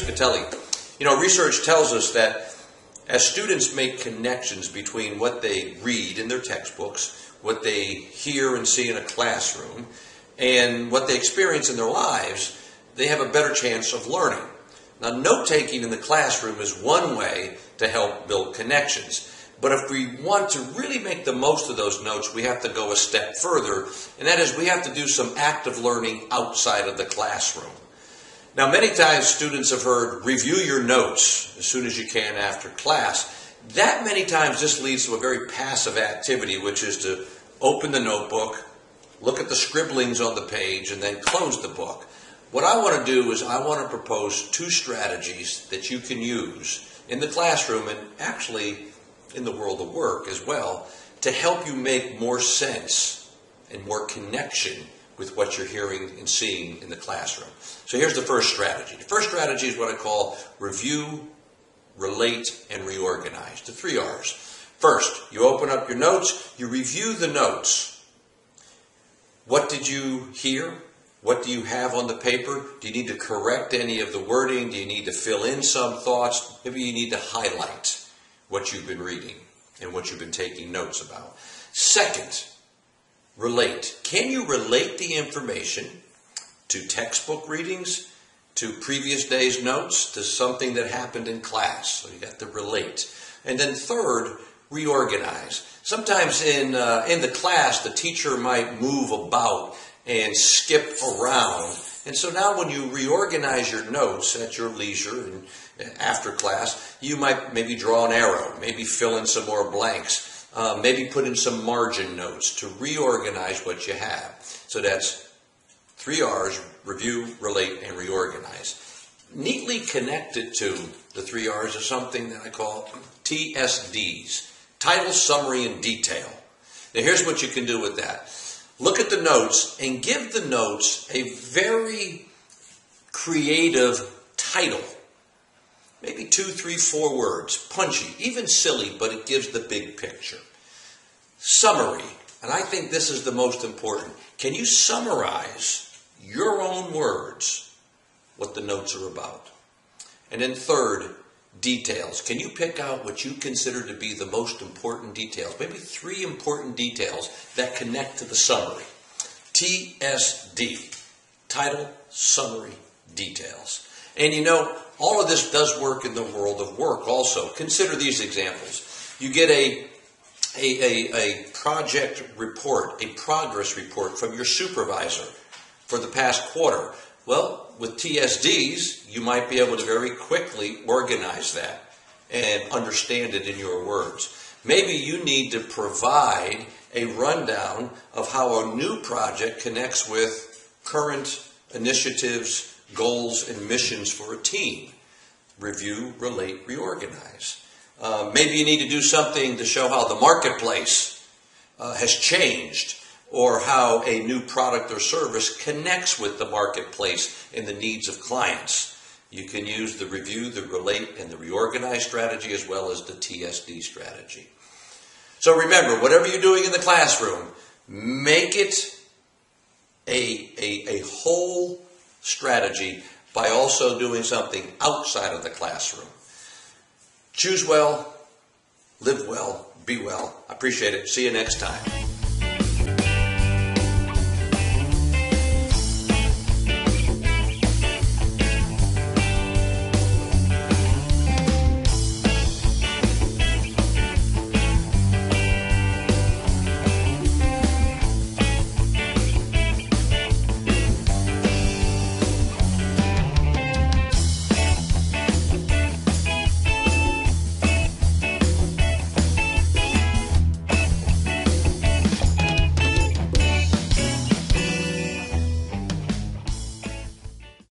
Piscitelli. You know, research tells us that as students make connections between what they read in their textbooks, what they hear and see in a classroom, and what they experience in their lives, they have a better chance of learning. Now, note-taking in the classroom is one way to help build connections. But if we want to really make the most of those notes, we have to go a step further, and that is we have to do some active learning outside of the classroom. Now, many times students have heard, review your notes as soon as you can after class. That many times just leads to a very passive activity, which is to open the notebook, look at the scribblings on the page, and then close the book. What I want to do is I want to propose two strategies that you can use in the classroom and actually in the world of work as well to help you make more sense and more connection with what you're hearing and seeing in the classroom. So here's the first strategy. The first strategy is what I call review, relate, and reorganize. The 3 R's. First, you open up your notes, you review the notes. What did you hear? What do you have on the paper? Do you need to correct any of the wording? Do you need to fill in some thoughts? Maybe you need to highlight what you've been reading and what you've been taking notes about. Second, relate. Can you relate the information to textbook readings, to previous day's notes, to something that happened in class? So you got to relate. And then third, reorganize. Sometimes in the class, the teacher might move about and skip around. And so now when you reorganize your notes at your leisure and after class, you might maybe draw an arrow, maybe fill in some more blanks, maybe put in some margin notes to reorganize what you have. So that's 3 R's, review, relate, and reorganize. Neatly connected to the 3 R's is something that I call TSDs, title, summary, and detail. Now here's what you can do with that. Look at the notes and give the notes a very creative title. Maybe 2, 3, 4 words, punchy, even silly, but it gives the big picture. Summary, and I think this is the most important. Can you summarize your own words what the notes are about? And then third, details. Can you pick out what you consider to be the most important details? Maybe 3 important details that connect to the summary. TSD, title, summary, details. And you know, all of this does work in the world of work also. Consider these examples. You get a project report, a progress report from your supervisor for the past quarter. Well, with TSDs, you might be able to very quickly organize that and understand it in your words. Maybe you need to provide a rundown of how a new project connects with current initiatives, goals, and missions for a team. Review, relate, reorganize. Maybe you need to do something to show how the marketplace has changed, or how a new product or service connects with the marketplace and the needs of clients. You can use the review, the relate, and the reorganize strategy as well as the TSD strategy. So remember, whatever you're doing in the classroom, make it a whole strategy by also doing something outside of the classroom. Choose well, live well, be well. I appreciate it. See you next time.